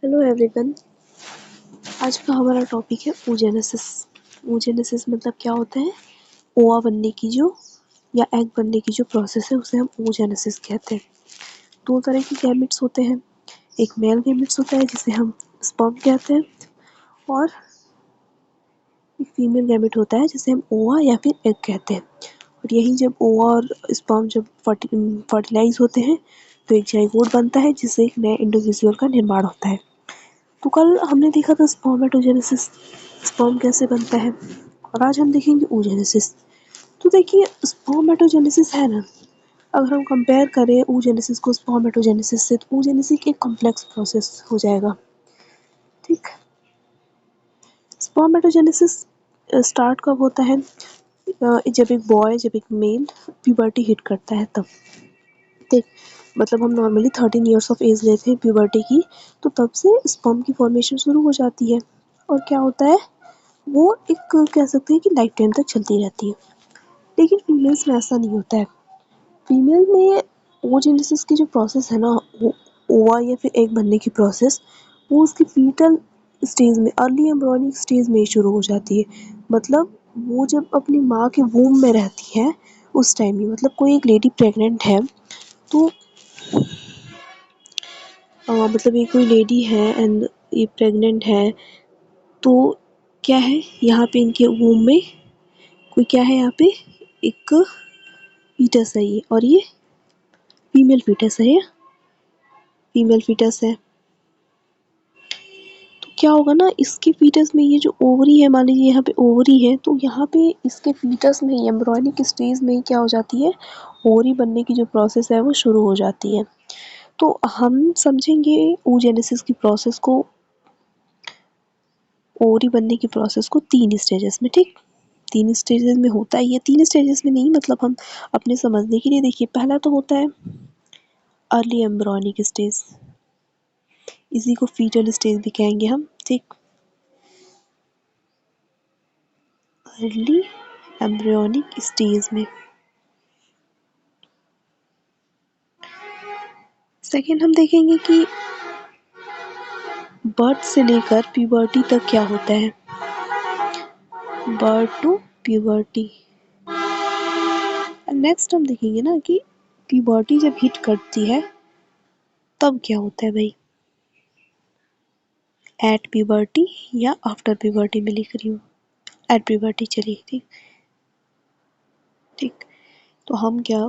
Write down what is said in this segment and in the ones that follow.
Hello everyone. आज का हमारा टॉपिक है oogenesis। oogenesis मतलब क्या होता है? ओवा बनने की जो या एग बनने की जो प्रोसेस है उसे हम oogenesis कहते हैं। दो तरह के गैमेट्स होते हैं। एक मेल गैमेट्स होता है जिसे हम स्पर्म कहते हैं, और एक फीमेल गैमेट होता है जिसे हम ओवा या फिर एग कहते हैं। और यही जब ओवा और स्पर्म जब फर्टिलाइज होते हैं तो एक जाइगोट बनता है जिससे एक नए इंडिविजुअल का निर्माण होता है। तो कल हमने देखा था स्पर्मेटोजेनेसिस, स्पर्म कैसे बनता है, और आज हम देखेंगे oogenesis। तो देखिए स्पर्मेटोजेनेसिस है ना, अगर हम कंपेयर करें oogenesis को स्पर्मेटोजेनेसिस से तो oogenesis एक कॉम्प्लेक्स प्रोसेस हो जाएगा। ठीक, स्पर्मेटोजेनेसिस स्टार्ट कब होता है? जब एक मेल प्यूबर्टी हिट करता है तब। ठीक, मतलब हम नॉर्मली 13 ईयर्स ऑफ एज लेते हैं प्यूबर्टी की, तो तब से स्पर्म की फॉर्मेशन शुरू हो जाती है। और क्या होता है, वो एक कह सकते हैं कि लाइफ टाइम तक चलती रहती है। लेकिन फीमेल्स में ऐसा नहीं होता है। फीमेल में oogenesis की जो प्रोसेस है ना, वो ओवा या फिर एग बनने की प्रोसेस, वो उसकी फीटल स्टेज में, अर्ली एम्ब्रियोनिक स्टेज में ही शुरू हो जाती है। मतलब वो जब अपनी माँ के वूम में रहती है उस टाइम ही, मतलब कोई एक लेडी प्रेग्नेंट है तो मतलब ये कोई लेडी है एंड ये प्रेग्नेंट है, तो क्या है यहाँ पे इनके वूम में कोई क्या है, यहाँ पे एक फीटस है ये, और ये फीमेल फीटस है, ये फीमेल फीटस है। तो क्या होगा ना, इसके फीटस में ये जो ओवरी है, मान लीजिए यहाँ पे ओवरी है, तो यहाँ पे इसके फीटस में एम्ब्रियोनिक स्टेज में क्या हो जाती है, ओवरी बनने की जो प्रोसेस है वो शुरू हो जाती है। तो हम समझेंगे oogenesis की प्रोसेस को, ओवरी बनने की प्रोसेस को 3 स्टेजेस में। ठीक, 3 स्टेजेस में होता है ये, 3 स्टेजेस में नहीं, मतलब हम अपने समझने के लिए देखिए, पहला तो होता है अर्ली एम्ब्रियोनिक स्टेज, इसी को फीटल स्टेज भी कहेंगे हम। ठीक, अर्ली एम्ब्रियोनिक स्टेज में। सेकेंड हम देखेंगे कि बर्थ से लेकर प्यूबर्टी तक क्या होता है, बर्थ टू प्यूबर्टी। नेक्स्ट हम देखेंगे ना कि प्यूबर्टी जब हिट करती है तब क्या होता है भाई, एट प्यूबर्टी या आफ्टर प्यूबर्टी में लिख रही हूँ, एट प्यूबर्टी। चलिए ठीक, ठीक। तो हम क्या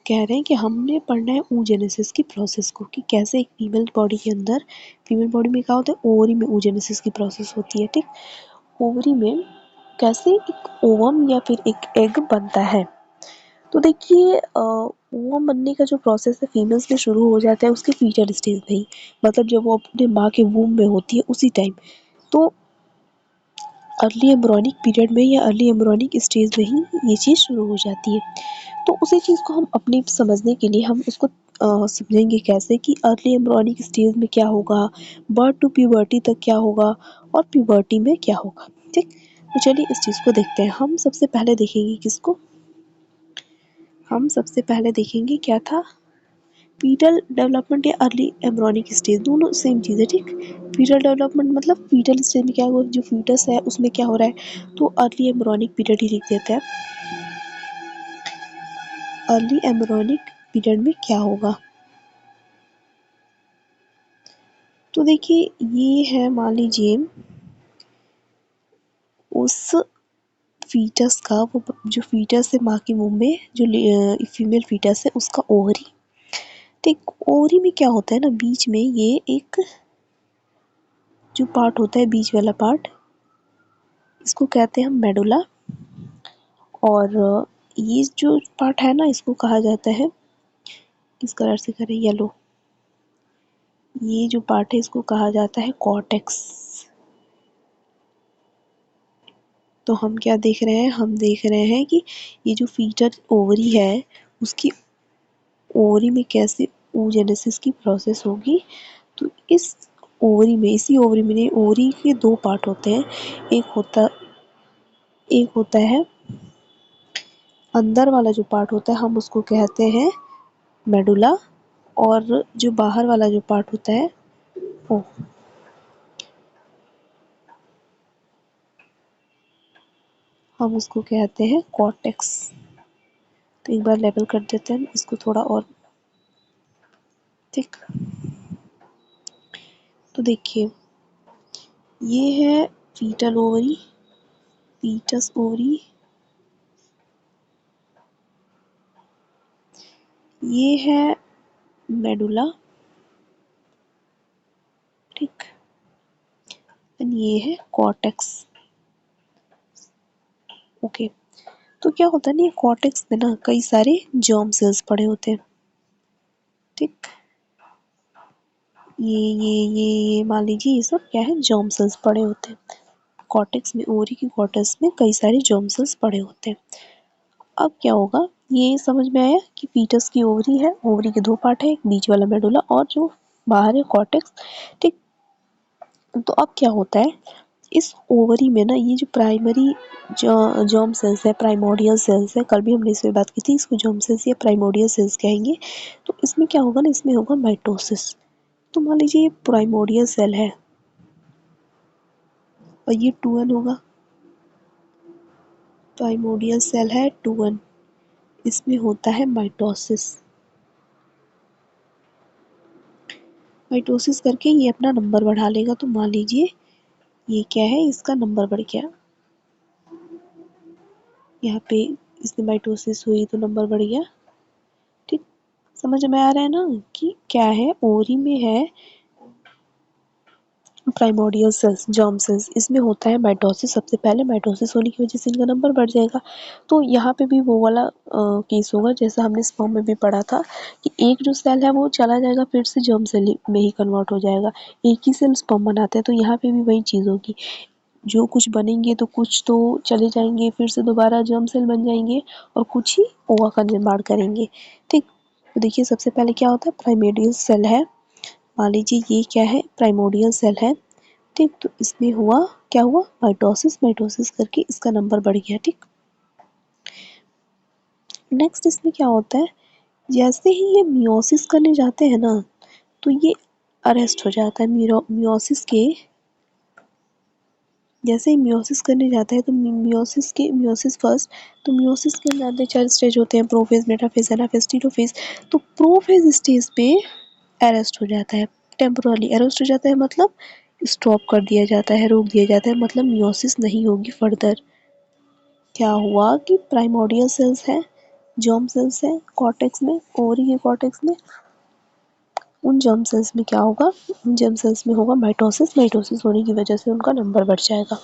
कह रहे हैं कि हमने पढ़ना है oogenesis की प्रोसेस को, कि कैसे एक फीमेल बॉडी के अंदर, फीमेल बॉडी में क्या होता है, ओवरी में oogenesis की प्रोसेस होती है। ठीक, ओवरी में कैसे एक ओवम या फिर एक एग बनता है। तो देखिए ओवम बनने का जो प्रोसेस है फीमेल्स में शुरू हो जाता है उसके फीटल स्टेज में ही, मतलब जब वो अपने माँ के वूम में होती है उसी टाइम। तो अर्ली एम्ब्रियोनिक पीरियड में या अर्ली एम्ब्रियोनिक स्टेज में ही ये चीज़ शुरू हो जाती है। तो उसी चीज़ को हम अपने समझने के लिए हम उसको समझेंगे कैसे, कि अर्ली एम्ब्रियोनिक स्टेज में क्या होगा, बर्थ टू प्यूबर्टी तक क्या होगा, और प्यूबर्टी में क्या होगा। ठीक, तो चलिए इस चीज़ को देखते हैं। हम सबसे पहले देखेंगे किसको, हम सबसे पहले देखेंगे क्या था, फीटल डेवलपमेंट या अर्ली एम्ब्रियोनिक स्टेज, दोनों सेम चीज़ है। ठीक, फीटल डेवलपमेंट मतलब फीटल स्टेज में क्या होगा, जो फीटस है उसमें क्या हो रहा है, तो अर्ली एम्ब्रियोनिक पीरियड ही लिख देते हैं, अर्ली एम्ब्रियोनिक पीरियड में क्या होगा। तो देखिए ये है, मान लीजिए उस फीटस का, वो जो फीटस है माँ की मुंह में, जो फीमेल फीटस है उसका ओवरी। ठीक, ओवरी में क्या होता है ना, बीच में ये एक जो पार्ट होता है, बीच वाला पार्ट, इसको कहते हैं हम मेडुला। और ये जो पार्ट है ना, इसको कहा जाता है, किस कलर से करें, येलो, ये जो पार्ट है इसको कहा जाता है कॉर्टेक्स। तो हम क्या देख रहे हैं, हम देख रहे हैं कि ये जो फीटल ओवरी है उसकी ओवरी में कैसे oogenesis की प्रोसेस होगी। तो इस ओवरी में, इसी ओवरी में, ओवरी के दो पार्ट होते हैं, एक होता है अंदर वाला जो पार्ट होता है हम उसको कहते हैं मेडुला, और जो बाहर वाला जो पार्ट होता है वो हम उसको कहते हैं कॉर्टेक्स। तो एक बार लेवल कर देते हैं इसको थोड़ा और, ठीक। तो देखिए ये है फीटल ओवरी, फीटस ओवरी, ये है मेडुला, ठीक, एंड ये है कॉर्टेक्स। ओके, तो क्या होता है ना, ये कॉर्टेक्स में ना कई सारे जर्म सेल्स पड़े होते हैं, ठीक। ये मान लीजिए ये सब क्या है, जर्म सेल्स पड़े होते हैं कॉर्टेक्स में। ओवरी की कॉर्टेक्स में कई सारे जर्म सेल्स पड़े होते हैं। अब क्या होगा, ये समझ में आया कि फीटस की ओवरी है, ओवरी के दो पार्ट है, एक बीच वाला मेडुला और जो बाहर है कॉर्टेक्स, ठीक। तो अब क्या होता है, इस ओवरी में ना ये जो प्राइमरी जर्म सेल्स है, प्राइमोर्डियल सेल्स है, कल भी हमने इस पे बात की थी, इसको जर्म सेल्स या प्राइमोर्डियल सेल्स कहेंगे। तो इसमें क्या होगा ना, इसमें होगा माइटोसिस। तो मान लीजिए ये प्राइमोर्डियल सेल है और ये 2n होगा, प्राइमोर्डियल सेल है 2n, इसमें होता है माइटोसिस। माइटोसिस करके ये अपना नंबर बढ़ा लेगा। तो मान लीजिए ये क्या है, इसका नंबर बढ़ गया, यहाँ पे इसमें माइटोसिस हुई तो नंबर बढ़ गया, ठीक। समझ में आ रहा है ना कि क्या है, ओवरी में है प्राइमोर्डियल सेल्स, जर्म सेल्स, इसमें होता है माइटोसिस। सबसे पहले माइटोसिस होने की वजह से इनका नंबर बढ़ जाएगा। तो यहाँ पे भी वो वाला केस होगा जैसा हमने स्पर्म में भी पढ़ा था कि एक जो सेल है वो चला जाएगा, फिर से जर्म सेल में ही कन्वर्ट हो जाएगा। एक ही सेल स्पर्म बनाते हैं, तो यहाँ पे भी वही चीज़ होगी, जो कुछ बनेंगे तो कुछ तो चले जाएंगे, फिर से दोबारा जर्म सेल बन जाएंगे और कुछ ही ओवा का निर्माण करेंगे, ठीक। तो देखिए सबसे पहले क्या होता है, प्राइमोर्डियल सेल है, मान लीजिए ये क्या है, प्राइमोर्डियल सेल है, ठीक। तो इसमें हुआ क्या, हुआ माइटोसिस, माइटोसिस करके इसका नंबर बढ़ गया, ठीक। नेक्स्ट इसमें क्या होता है, जैसे ही ये मियोसिस करने जाते हैं ना, तो ये अरेस्ट हो जाता है। मियोसिस के जैसे ही मियोसिस करने जाता है तो मियोसिस फर्स्ट, तो मियोसिस के अंदर 4 स्टेज होते हैं, प्रोफेज, मेटाफेज, एनाफेज, टेलोफेज। तो प्रोफेज स्टेज पे अरेस्ट हो जाता है, टेम्पोरली अरेस्ट हो जाता है, मतलब स्टॉप कर दिया जाता है, रोक दिया जाता है, मतलब मियोसिस नहीं होगी फर्दर। क्या हुआ कि प्राइमोर्डियल सेल्स है, जर्म सेल्स है कॉर्टेक्स में, ओवरी के कॉर्टेक्स में, उन जर्म सेल्स में क्या होगा, उन जर्म सेल्स में होगा माइटोसिस, माइटोसिस होने की वजह से उनका नंबर बढ़ जाएगा।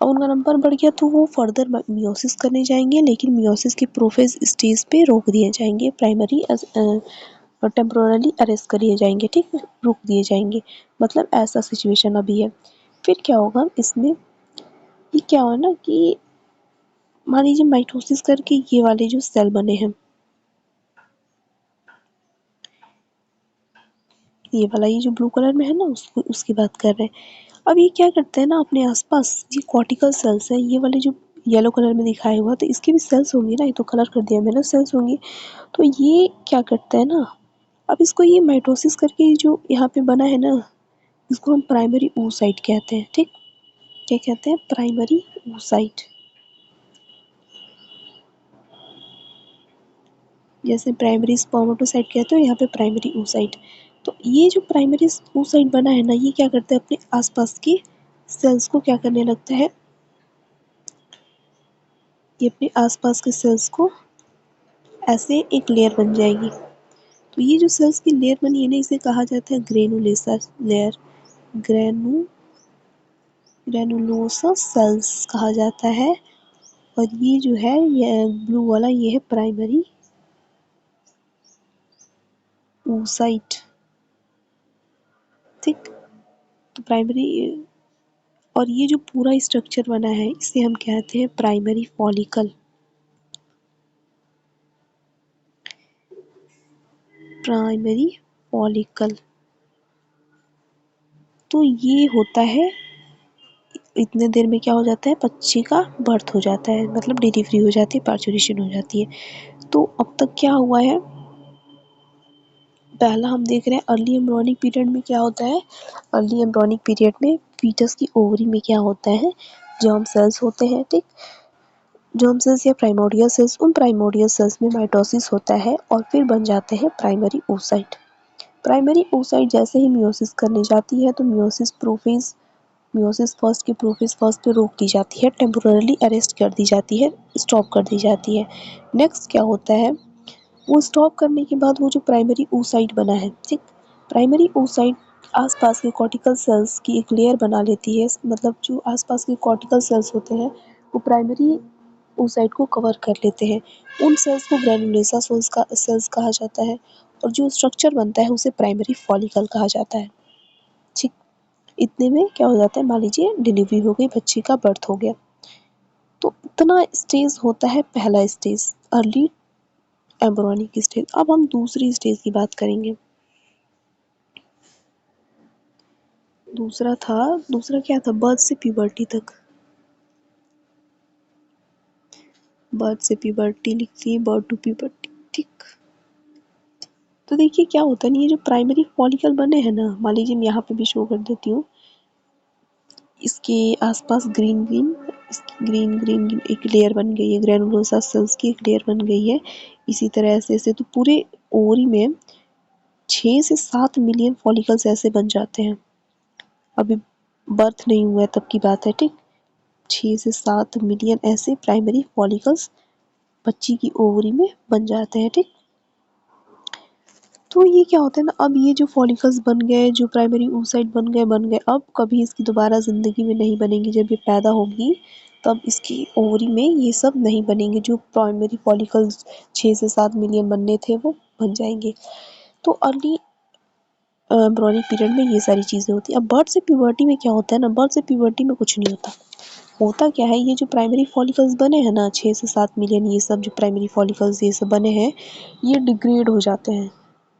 अब उनका नंबर बढ़ गया तो वो फर्दर मियोसिस करने जाएंगे, लेकिन मियोसिस की प्रोफेज स्टेज पे रोक दिए जाएंगे, प्राइमरी टेम्पोरली अरेस्ट करिए जाएंगे, ठीक, रोक दिए जाएंगे, मतलब ऐसा सिचुएशन अभी है। फिर क्या होगा इसमें, ये क्या हुआ ना कि मान लीजिए माइटोसिस करके ये वाले जो सेल बने हैं, ये वाला, ये जो ब्लू कलर में है ना, उसको उसकी बात कर रहे हैं। अब ये क्या करते हैं ना अपने आसपास, ये कॉर्टिकल सेल्स है, ये वाले जो येलो कलर में दिखाया हुआ, तो इसके भी सेल्स होंगे ना, ये तो कलर कर दिया मैंने, सेल्स होंगे। तो ये क्या करते हैं ना, अब इसको ये माइटोसिस करके जो यहाँ पे बना है ना, इसको हम प्राइमरी oocyte कहते हैं, ठीक। क्या कहते हैं, प्राइमरी oocyte। जैसे प्राइमरी स्पर्मेटोसाइट कहते हो, यहाँ पे प्राइमरी oocyte। तो ये जो प्राइमरी oocyte बना है ना, ये क्या करता है, अपने आसपास की सेल्स को क्या करने लगता है, ये अपने आसपास के सेल्स को ऐसे एक लेयर बन जाएगी। तो ये जो सेल्स की लेयर बनी है ना, इसे कहा जाता है ग्रेनुलेसर लेयर, ग्रेनु ग्रेनुलोसस सेल्स कहा जाता है। और ये जो है, ये ब्लू वाला, ये है प्राइमरी oocyte, ठीक। तो प्राइमरी, और ये जो पूरा स्ट्रक्चर बना है इसे हम कहते हैं प्राइमरी फॉलिकल, प्राइमरी फॉलिकल। तो ये होता है, इतने देर में क्या हो जाता है, बच्चे का बर्थ हो जाता है, मतलब डिलीवरी हो जाती है, पार्चुरेशन हो जाती है। तो अब तक क्या हुआ है, पहला हम देख रहे हैं अर्ली एम्ब्रियोनिक पीरियड में क्या होता है, अर्ली एम्ब्रियोनिक पीरियड में फीटस की ओवरी में क्या होता है, जर्म सेल्स होते हैं, ठीक। जर्म सेल्स या प्राइमोर्डियल सेल्स, उन प्राइमोर्डियल सेल्स में माइटोसिस होता है और फिर बन जाते हैं प्राइमरी oocyte। प्राइमरी oocyte जैसे ही मियोसिस करने जाती है तो मियोसिस फर्स्ट की प्रोफेज फर्स्ट पे रोक दी जाती है, टेम्पोरली अरेस्ट कर दी जाती है, स्टॉप कर दी जाती है। नेक्स्ट क्या होता है, वो स्टॉप करने के बाद वो जो प्राइमरी oocyte बना है, ठीक, प्राइमरी oocyte आसपास के कॉर्टिकल सेल्स की एक लेयर बना लेती है, मतलब जो आसपास के कॉर्टिकल सेल्स होते हैं वो प्राइमरी oocyte को कवर कर लेते हैं। उन सेल्स को ग्रैनुलोसा सेल्स कहा जाता है और जो स्ट्रक्चर बनता है उसे प्राइमरी फॉलिकल कहा जाता है। ठीक, इतने में क्या हो जाता है, मान लीजिए डिलीवरी हो गई, बच्चे का बर्थ हो गया, तो इतना स्टेज होता है पहला स्टेज, अर्ली एम्ब्रियोनिक स्टेज। अब हम दूसरी स्टेज की बात करेंगे। दूसरा क्या था, बर्थ से प्यूबर्टी तक। बर्थ से प्यूबर्टी लिखती है, बर्थ टू प्यूबर्टी, ठीक। तो देखिए क्या होता है ना, ये जो प्राइमरी फॉलिकल बने हैं ना, मान लीजिए मैं यहाँ पे भी शो कर देती हूँ, इसके आसपास ग्रीन ग्रीन एक लेयर बन गई है, ग्रेनुलोसा सेल्स की एक लेयर बन गई है। इसी तरह ऐसे तो पूरे ओवरी में 6 से 7 मिलियन फॉलिकल्स ऐसे बन जाते हैं। अभी बर्थ नहीं हुआ है तब की बात है, ठीक। 6 से 7 मिलियन ऐसे प्राइमरी फॉलिकल्स बच्ची की ओवरी में बन जाते हैं, ठीक। तो ये क्या होता है ना, अब ये जो फॉलिकल्स बन गए, जो प्राइमरी oocyte बन गए, अब कभी इसकी दोबारा ज़िंदगी में नहीं बनेंगी। जब ये पैदा होगी तब इसकी ओवरी में ये सब नहीं बनेंगे, जो प्राइमरी फॉलिकल्स 6 से 7 मिलियन बनने थे वो बन जाएंगे। तो अर्ली एम्ब्रियोनिक पीरियड में ये सारी चीज़ें होती हैं। अब बर्थ से प्यूबर्टी में क्या होता है ना, बर्थ से प्यूबर्टी में कुछ नहीं होता। होता क्या है, ये जो प्राइमरी फॉलिकल्स बने हैं ना, 6 से 7 मिलियन, ये सब जो प्राइमरी फॉलिकल्स ये सब बने हैं, ये डिग्रेड हो जाते हैं,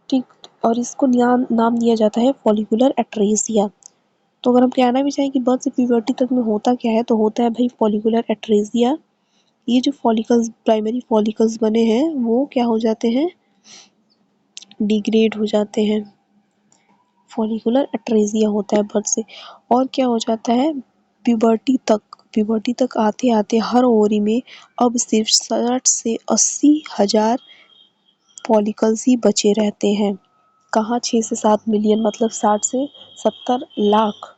ठीक। और इसको नाम दिया जाता है फॉलिकुलर एट्रेसिया। तो अगर हम कहना भी चाहें कि बर्थ से प्यूबर्टी तक में होता क्या है, तो होता है भाई फॉलिकुलर एट्रेसिया। ये जो फॉलिकल्स, प्राइमरी फॉलिकल्स बने हैं वो क्या हो जाते हैं, डिग्रेड हो जाते हैं। फॉलिकुलर एट्रेसिया होता है बर्थ से। और क्या हो जाता है, प्यूबर्टी तक आते आते हर ओवरी में अब सिर्फ 60 से 80 हजार फॉलिकल्स ही बचे रहते हैं। कहाँ 6 से 7 मिलियन, मतलब 60 से 70 लाख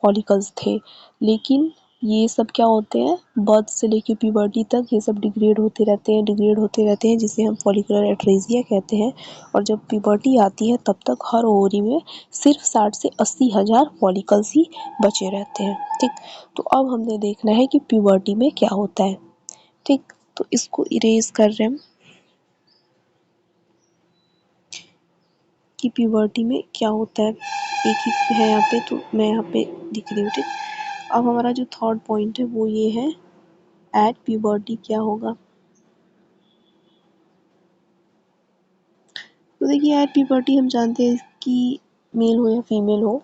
फॉलिकल्स थे। लेकिन ये सब क्या होते हैं, बर्थ से लेके प्यूबर्टी तक ये सब डिग्रेड होते रहते हैं, जिसे हम फॉलिकुलर एट्रेसिया कहते हैं। और जब प्यूबर्टी आती है तब तक हर ओवरी में सिर्फ 60 से 80 हजार फॉलिकल्स ही बचे रहते हैं, ठीक। तो अब हमने देखना है कि प्यूबर्टी में क्या होता है, ठीक। तो इसको इरेज कर रहे हैं कि प्यूबर्टी में क्या होता है। एक ही है यहाँ पे, तो मैं यहाँ पे लिख रही हूँ, ठीक। अब हमारा जो थर्ड पॉइंट है वो ये है, एट प्यूबर्टी क्या होगा। तो देखिए एट प्यूबर्टी हम जानते हैं कि मेल हो या फीमेल हो,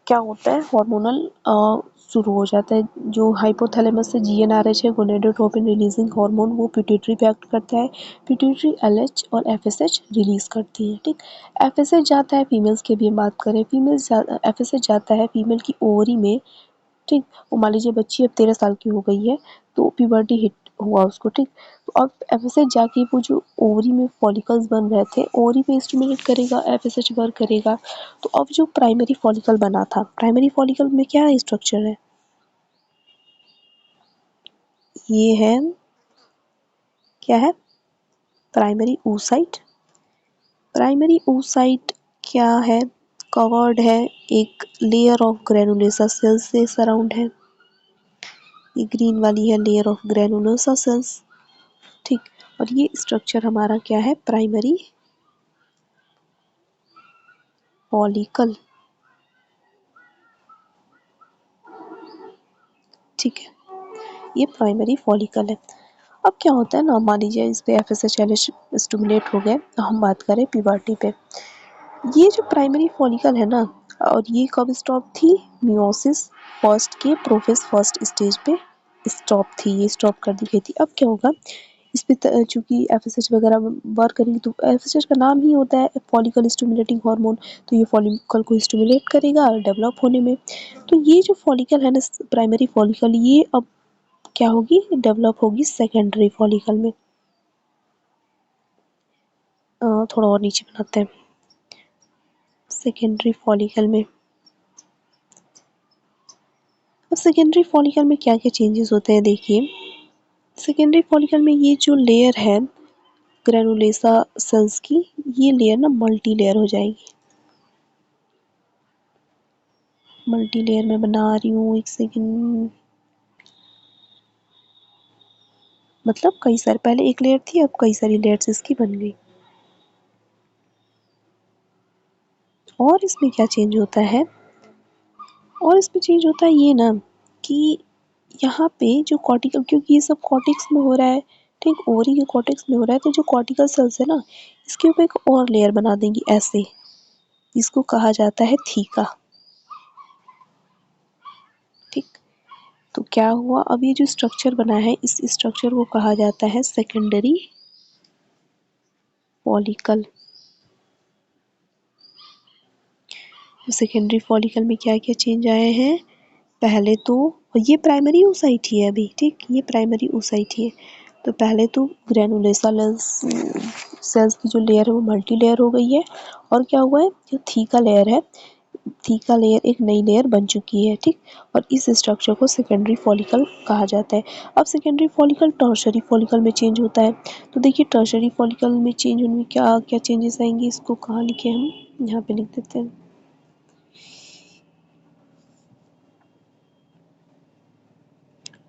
क्या होता है, हार्मोनल शुरू हो जाता है। जो हाइपोथैलेमस से जीएनआरएच है, गोनेडोट्रोपिन रिलीजिंग हार्मोन, वो पिट्यूटरी पे एक्ट करता है। पिट्यूटरी एलएच और एफएसएच रिलीज करती है, ठीक। एफएसएच जाता है, फीमेल्स की भी हम बात करें, एफएसएच जाता है फीमेल की ओवरी में, ठीक। वो मान लीजिए बच्ची अब 13 साल की हो गई है, तो प्यूबर्टी हिट हुआ उसको, ठीक। तो अब एफएसएच जाके वो जो ओवरी में फॉलिकल्स बन रहे थे, ओवरी पे स्टिमुलेट करेगा, एफएसएच वर्क करेगा। तो अब जो प्राइमरी फॉलिकल बना था, प्राइमरी फॉलिकल में क्या स्ट्रक्चर है, ये है, क्या है, प्राइमरी oocyte। प्राइमरी oocyte क्या है, कवर्ड है एक लेयर ऑफ ग्रेनुलोसा सेल्स से सराउंड है। ये ग्रीन वाली है लेयर ऑफ ग्रेनुलोसा सेल्स, ठीक। और ये स्ट्रक्चर हमारा क्या है, प्राइमरी फॉलिकल, ठीक है, ये प्राइमरी फॉलिकल है। अब क्या होता है ना, मान लीजिए इस पे एफएसएच स्टिमुलेट हो गए, तो हम बात करें प्यूबर्टी पे। ये जो प्राइमरी फॉलिकल है ना, और ये कब स्टॉप थी, मियोसिस फर्स्ट के प्रोफेज फर्स्ट स्टेज पे स्टॉप थी, ये स्टॉप कर दी गई थी। अब क्या होगा, इस पे चूंकि एफएसएच वगैरह वर्क करेंगे, तो एफएसएच का नाम ही होता है फॉलिकल स्टिमुलेटिंग हार्मोन, तो ये फॉलिकल को स्टिमुलेट करेगा डेवलप होने में। तो ये जो फॉलिकल है ना, प्राइमरी फॉलिकल, ये अब क्या होगी, डेवलप होगी सेकेंडरी फॉलिकल में। थोड़ा और नीचे बनाते हैं, सेकेंडरी फॉलिकल में। अब सेकेंडरी फॉलिकल में क्या क्या चेंजेस होते हैं देखिए। सेकेंडरी फॉलिकल में ये जो लेयर है ग्रेनुलेसा सेल्स की, ये लेयर ना मल्टी लेयर हो जाएगी। मल्टी लेयर में बना रही हूँ, एक सेकेंड। मतलब कई सारे, पहले एक लेयर थी, अब कई सारी लेयर्स इसकी बन गई। और इसमें क्या चेंज होता है, और इसमें चेंज होता है ये ना कि यहाँ पे जो कॉर्टिकल, क्योंकि ये सब कॉर्टेक्स में हो रहा है, ठीक, ओवरी के कॉर्टेक्स में हो रहा है, तो जो कॉर्टिकल सेल्स है ना, इसके ऊपर एक और लेयर बना देंगी ऐसे, इसको कहा जाता है थीका। ठीक, तो क्या हुआ, अब ये जो स्ट्रक्चर बना है, इस स्ट्रक्चर को कहा जाता है सेकेंडरी फॉलिकल। सेकेंडरी फॉलिकल में क्या क्या चेंज आए हैं, पहले तो ये प्राइमरी oocyte ही है अभी, ठीक, ये प्राइमरी oocyte ही है। तो पहले तो ग्रेनुलेसा सेल्स की जो लेयर है वो मल्टी लेयर हो गई है, और क्या हुआ है, जो थीका लेयर है, थीका लेयर एक नई लेयर बन चुकी है, ठीक। और इस स्ट्रक्चर को सेकेंडरी फॉलिकल कहा जाता है। अब सेकेंडरी फॉलिकल टर्शरी फॉलिकल में चेंज होता है। तो देखिए टर्शरी फॉलिकल में चेंज होने में क्या क्या चेंजेस आएंगे, इसको कहाँ लिखे हम, यहाँ पे लिख देते हैं।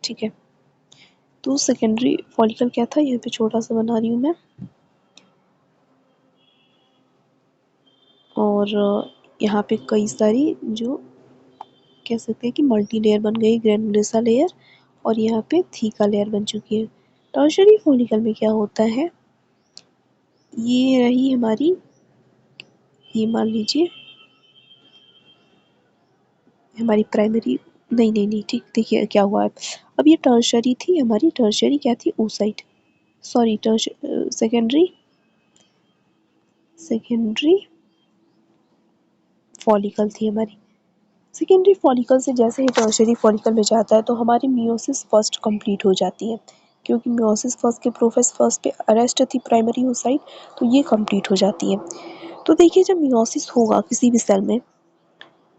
ठीक है, तो सेकेंडरी फॉलिकल क्या था, यहाँ पे छोटा सा बना रही हूँ मैं। और यहाँ पे कई सारी जो कह सकते हैं कि मल्टी लेयर बन गई, ग्रेनुलेसा लेयर, और यहाँ पे थीका लेयर बन चुकी है। टर्शरी फॉलिकल में क्या होता है, ये रही हमारी, ये मान लीजिए हमारी प्राइमरी, नहीं नहीं नहीं, ठीक, देखिए क्या हुआ है। अब ये टर्शरी थी हमारी, टर्शरी क्या थी, oocyte, sorry secondary, secondary follicle थी हमारी। सेकेंडरी फॉलिकल से जैसे ही टर्शरी फॉलिकल में जाता है तो हमारी मियोसिस फर्स्ट कंप्लीट हो जाती है, क्योंकि मियोसिस फर्स्ट के प्रोफेस फर्स्ट पे अरेस्ट थी प्राइमरी oocyte, तो ये कंप्लीट हो जाती है। तो देखिए जब मियोसिस होगा किसी भी सेल में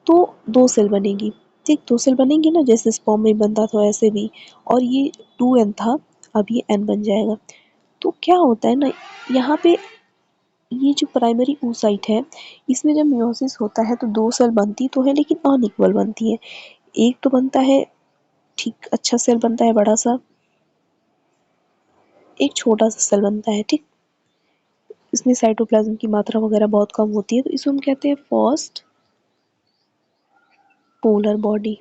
तो दो सेल बनेगी, ठीक, दो सेल बनेंगी ना, जैसे स्पर्म में बनता था वैसे भी, और ये 2n था, अब ये n बन जाएगा। तो क्या होता है ना, यहाँ पे ये जो प्राइमरी oocyte है, इसमें जब मियोसिस होता है तो दो सेल बनती तो है, लेकिन अनइक्वल बनती है। एक तो बनता है, ठीक, अच्छा सेल बनता है बड़ा सा, एक छोटा सा सेल बनता है, ठीक। इसमें साइटोप्लाज्म की मात्रा वगैरह बहुत कम होती है, तो इसको हम कहते हैं फर्स्ट पोलर बॉडी,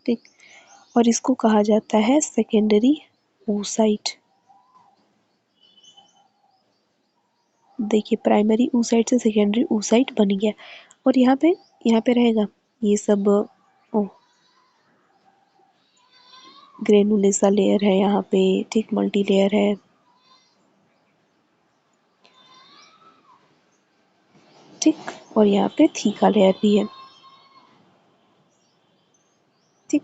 ठीक। और इसको कहा जाता है सेकेंडरी oocyte। देखिए प्राइमरी oocyte से सेकेंडरी oocyte बन गया, और यहाँ पे रहेगा ये सब, ओ ग्रेनुलेसा लेयर है यहाँ पे, ठीक, मल्टी लेयर है, ठीक, और यहाँ पे थीका लेयर भी है, ठीक।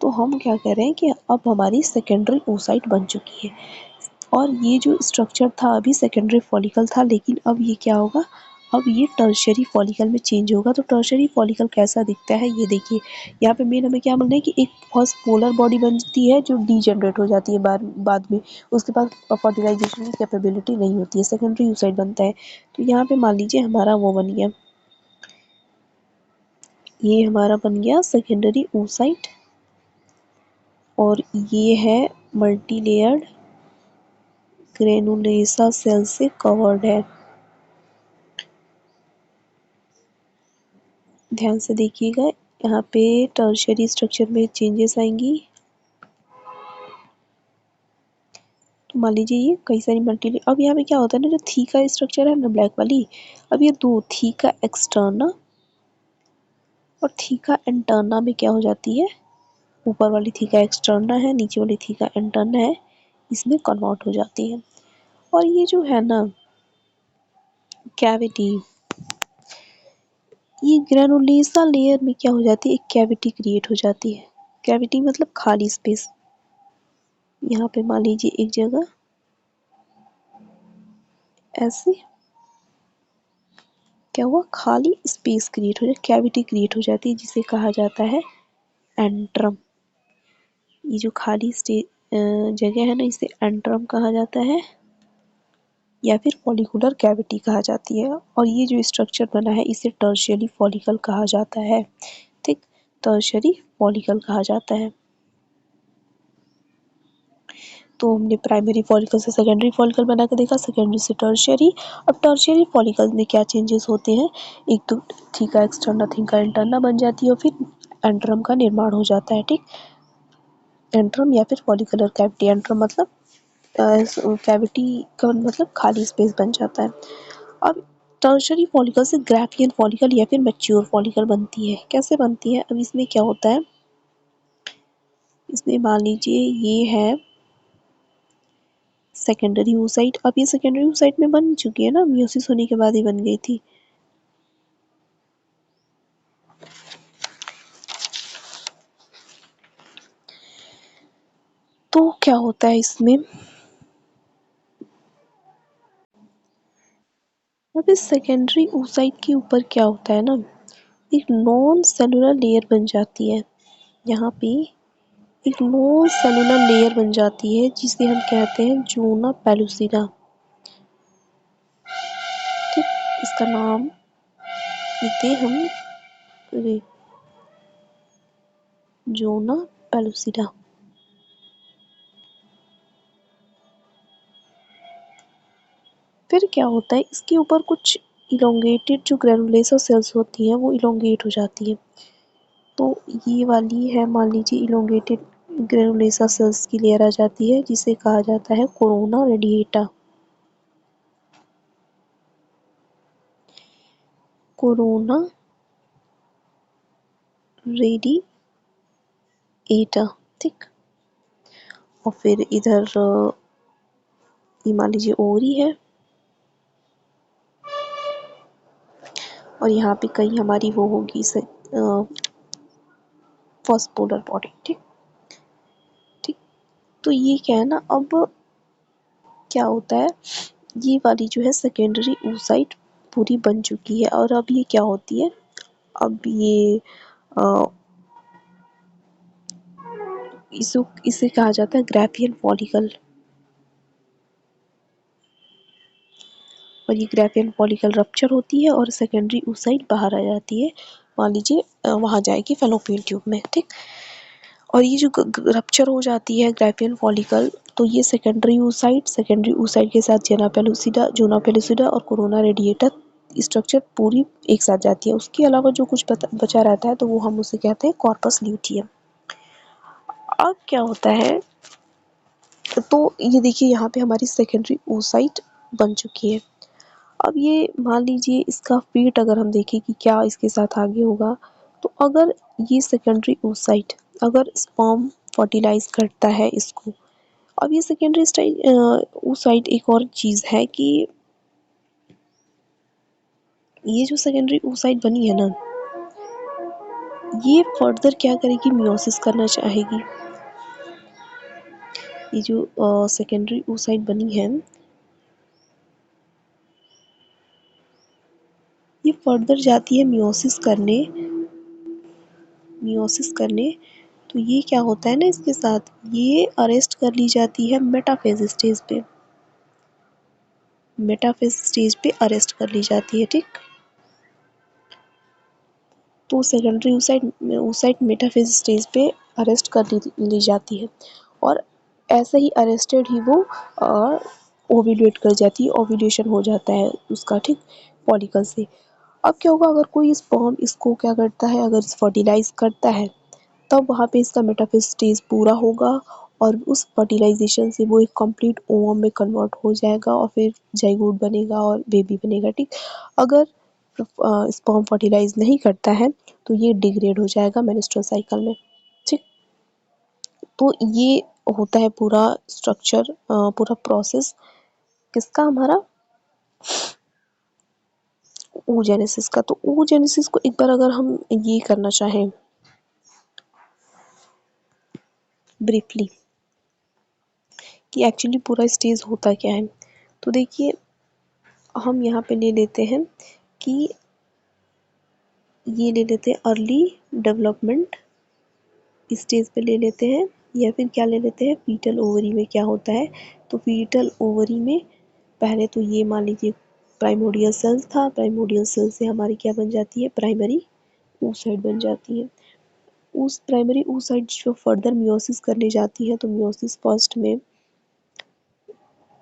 तो हम क्या कर रहे हैं कि अब हमारी सेकेंडरी oocyte बन चुकी है, और ये जो स्ट्रक्चर था अभी सेकेंडरी फॉलिकल था, लेकिन अब ये क्या होगा, अब ये टर्शरी फॉलिकल में चेंज होगा। तो टर्शरी फॉलिकल कैसा दिखता है, ये देखिए, यहाँ पे मेन हमें क्या बोलना है कि एक फर्स्ट पोलर बॉडी बनती है जो डीजेनरेट हो जाती है बाद में, उसके बाद फर्टिलाइजेशन की कैपेबिलिटी नहीं होती है, सेकेंडरी oocyte बनता है। तो यहाँ पे मान लीजिए हमारा वो बन गया, ये हमारा बन गया सेकेंडरी oocyte, और ये है मल्टी लेयर्ड ग्रेनुलेसा सेल से कवर्ड है। ध्यान से देखिएगा, यहाँ पे टर्शियरी स्ट्रक्चर में चेंजेस आएंगी। तो मान लीजिए ये कई सारी मल्टी, अब यहाँ पे क्या होता है ना, जो थीका स्ट्रक्चर है ना ब्लैक वाली, अब ये दो थीका एक्सटर्ना और थीका इंटरना में क्या हो जाती है, ऊपर वाली थीका एक्सटर्ना है, नीचे वाली थीका इंटरना है, इसमें कन्वर्ट हो जाती है। और ये जो है ना कैविटी, ये ग्रेनुलेसा लेयर में क्या हो जाती है, एक कैविटी क्रिएट हो जाती है। कैविटी मतलब खाली स्पेस। यहाँ पे मान लीजिए एक जगह ऐसे क्या हुआ, खाली स्पेस क्रिएट हो जाती, कैविटी क्रिएट हो जाती है, जिसे कहा जाता है एंट्रम। ये जो खाली जगह है ना, इसे एंट्रम कहा जाता है या फिर फॉलिकुलर कैविटी कहा जाती है। और ये जो स्ट्रक्चर बना है इसे टर्शियरी फॉलिकल कहा जाता है। ठीक, टर्शियरी फॉलिकल कहा जाता है। तो हमने प्राइमरी फॉलिकल से सेकेंडरी फॉलिकल बना के देखा, सेकेंडरी से टर्शियरी। अब टर्शियरी फॉलिकल में क्या चेंजेस होते हैं, एक तो थीका एक्सटर्ना थीका इंटरना बन जाती है और फिर एंट्रम का निर्माण हो जाता है। ठीक, एंट्रम या फिर फॉलिकुलर कैविटी। एंट्रम मतलब कैविटी का मतलब खाली स्पेस बन जाता है। अब टर्शरी फॉलिकल से ग्राफियन फॉलिकल या फिर मैच्योर फॉलिकल बनती है। कैसे बनती है, अब इसमें क्या होता है, इसमें मान लीजिए ये है सेकेंडरी oocyte। अब ये सेकेंडरी oocyte में बन चुकी है ना, मियोसिस होने के बाद ही बन गई थी। तो क्या होता है इसमें, अब इस सेकेंडरी oocyte के ऊपर क्या होता है ना, एक नॉन सेलुलर लेयर बन जाती है। यहाँ पे एक नॉन सेलुलर लेयर बन जाती है जिसे हम कहते हैं ज़ोना पेलुसिडा। ठीक, इसका नाम देते हम ज़ोना पेलुसिडा। फिर क्या होता है, इसके ऊपर कुछ इलोंगेटेड जो ग्रेनुलेसा सेल्स होती हैं वो इलोंगेट हो जाती है। तो ये वाली है मान लीजिए इलोंगेटेड ग्रेनुलेसा सेल्स की लेयर आ जाती है, जिसे कहा जाता है कोरोना रेडिएटा। Corona radiata. ठीक, और फिर इधर ये मान लीजिए ओरी है और यहाँ पे कहीं हमारी वो होगी फर्स्ट पोलर बॉडी। ठीक ठीक, तो ये क्या है ना, अब क्या होता है, ये वाली जो है सेकेंडरी oocyte पूरी बन चुकी है और अब ये क्या होती है, अब ये इसे कहा जाता है ग्राफियन फॉलिकल। और ये ग्राफियन फॉलिकल रप्चर होती है और सेकेंडरी oocyte बाहर आ जाती है, मान लीजिए वहाँ जाएगी फैलोपियन ट्यूब में। ठीक, और ये जो रप्चर हो जाती है ग्राफियन फॉलिकल, तो ये सेकेंडरी oocyte के साथ जोना पेलुसिडा और कोरोना रेडिएटा स्ट्रक्चर पूरी एक साथ जाती है। उसके अलावा जो कुछ बचा रहता है तो वो हम उसे कहते हैं कॉर्पस ल्यूटियम। अब क्या होता है, तो ये देखिए यहाँ पे हमारी सेकेंडरी oocyte बन चुकी है। अब ये मान लीजिए इसका फेट अगर हम देखें कि क्या इसके साथ आगे होगा, तो अगर ये सेकेंडरी oocyte अगर स्पर्म फर्टिलाइज करता है इसको। अब ये सेकेंडरी oocyte एक और चीज़ है कि ये जो सेकेंडरी oocyte बनी है ना, ये फर्दर क्या करेगी, मियोसिस करना चाहेगी। ये जो सेकेंडरी oocyte बनी है ये फर्दर जाती है मियोसिस करने। तो ये क्या होता है ना, इसके साथ ये अरेस्ट कर ली जाती है मेटाफेज स्टेज पे। मेटाफेज स्टेज पे अरेस्ट कर ली जाती है। ठीक, तो सेकेंडरी oocyte मेटाफेज स्टेज पे अरेस्ट कर ली जाती है और ऐसे ही अरेस्टेड ही वो ओव्यूलेट कर जाती है, ओव्यूलेशन हो जाता है उसका। ठीक, फॉलिकल से। अब क्या होगा, अगर कोई स्पर्म इसको क्या करता है, अगर फर्टिलाइज करता है, तब वहाँ पे इसका मेटाफेज स्टेज पूरा होगा और उस फर्टिलाइजेशन से वो एक कंप्लीट ओवम में कन्वर्ट हो जाएगा और फिर जाइगोट बनेगा और बेबी बनेगा। ठीक, अगर स्पर्म फर्टिलाइज नहीं करता है तो ये डिग्रेड हो जाएगा मेंस्ट्रुअल साइकिल में। ठीक, तो ये होता है पूरा स्ट्रक्चर, पूरा प्रोसेस किसका, हमारा oogenesis का। तो oogenesis को एक बार अगर हम ये करना चाहें ब्रीफली कि एक्चुअली पूरा स्टेज होता क्या है, तो देखिए हम यहाँ पे ले लेते हैं कि ये ले लेते हैं अर्ली डेवलपमेंट स्टेज पे ले लेते हैं, या फिर क्या ले लेते हैं फीटल ओवरी में क्या होता है। तो फीटल ओवरी में पहले तो ये मान लीजिए प्राइमोडियल सेल्स था, प्राइमोडियल सेल से हमारी क्या बन जाती है प्राइमरी oocyte बन जाती है। उस प्राइमरी oocyte जो फर्दर मियोसिस करने जाती है तो मियोसिस फर्स्ट में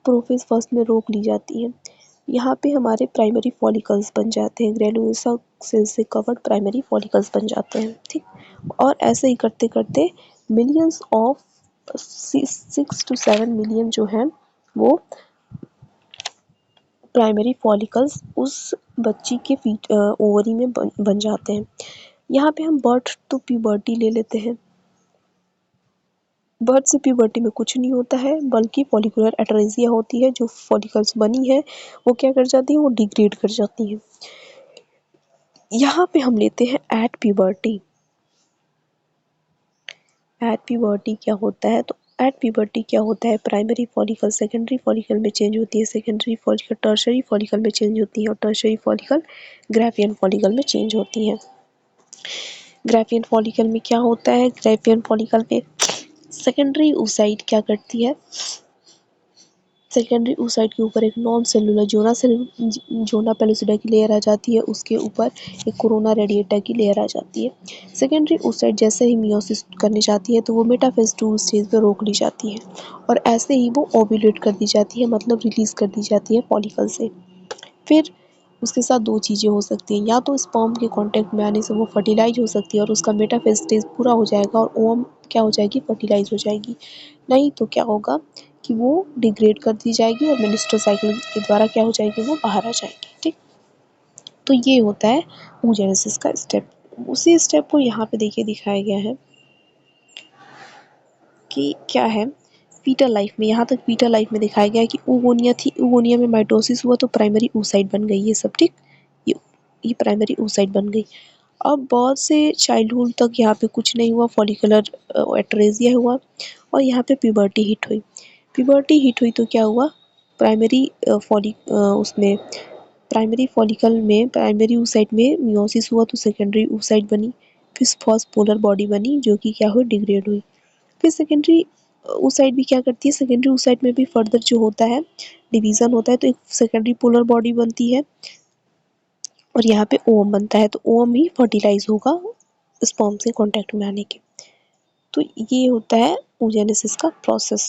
प्रोफेज फर्स्ट में रोक ली जाती है। यहाँ पे हमारे प्राइमरी फॉलिकल्स बन जाते हैं, ग्रेनुलोसा सेल से कवर्ड प्राइमरी फॉलिकल्स बन जाते हैं, ठीक। और ऐसे ही करते करते मिलियंस ऑफ 6 to 7 मिलियन जो हैं वो प्राइमरी फॉलिकल्स उस बच्ची के ओवरी में बन जाते हैं। यहाँ पे हम बर्थ टू प्यूबर्टी ले लेते हैं। बर्थ से प्यूबर्टी में कुछ नहीं होता है, बल्कि फॉलिकुलर एटरेसिया होती है। जो फॉलिकल्स बनी है वो क्या कर जाती है, वो डिग्रेड कर जाती है। यहाँ पे हम लेते हैं एट प्यूबर्टी। एट प्यूबर्टी क्या होता है, तो एट प्यूबर्टी क्या होता है, प्राइमरी फॉलिकल सेकेंडरी फॉलिकल में चेंज होती है, सेकेंडरी फॉलिकल टर्शरी फॉलिकल में चेंज होती है, और टर्शरी फॉलिकल ग्राफियन फॉलिकल में चेंज होती है। ग्राफियन फॉलिकल में क्या होता है, ग्राफियन फॉलिकल में सेकेंडरी oocyte क्या करती है, सेकेंडरी oocyte के ऊपर एक नॉन सेलुलर जोना पेलुसिडा की लेयर आ जाती है, उसके ऊपर एक कोरोना रेडिएटा की लेयर आ जाती है। सेकेंडरी oocyte जैसे ही मियोसिस करने जाती है तो वो मेटाफेज 2 स्टेज पर रोक ली जाती है, और ऐसे ही वो ओव्यूलेट कर दी जाती है, मतलब रिलीज कर दी जाती है फॉलिकल से। फिर उसके साथ दो चीज़ें हो सकती हैं, या तो स्पर्म के कांटेक्ट में आने से वो फर्टिलाइज हो सकती है और उसका मेटाफेज स्टेज पूरा हो जाएगा और ओवम क्या हो जाएगी, फर्टिलाइज हो जाएगी। नहीं तो क्या होगा कि वो डिग्रेड कर दी जाएगी और मेनिस्ट्रल साइकिल के द्वारा क्या हो जाएगी, वो बाहर आ जाएगी, ठीक। तो ये होता है oogenesis का स्टेप। उसी स्टेप को यहाँ पे देखिए दिखाया गया है कि क्या है फीटल लाइफ में। यहाँ तक फीटल लाइफ में दिखाया गया है कि oogonia थी, oogonia में माइटोसिस हुआ तो प्राइमरी oocyte बन गई, ये सब ठीक। ये ये प्राइमरी oocyte बन गई। अब बहुत से चाइल्डहुड तक यहाँ पे कुछ नहीं हुआ, फॉलिकुलर एटरेसिया हुआ, और यहाँ पे प्यूबर्टी हिट हुई। प्यूबर्टी हिट हुई तो क्या हुआ, प्राइमरी उसमें प्राइमरी फॉलिकल में प्राइमरी oocyte में मियोसिस हुआ तो सेकेंडरी oocyte बनी, फिर फर्स्ट पोलर बॉडी बनी जो कि क्या हुई, डिग्रेड हुई। फिर सेकेंडरी oocyte भी क्या करती है, सेकेंडरी oocyte में भी फर्दर जो होता है डिवीजन होता है, तो एक सेकेंडरी पोलर बॉडी बनती है और यहाँ पे ओवम बनता है, तो ओवम ही फर्टिलाइज होगा स्पर्म से कांटेक्ट में आने के। तो ये होता है oogenesis का प्रोसेस।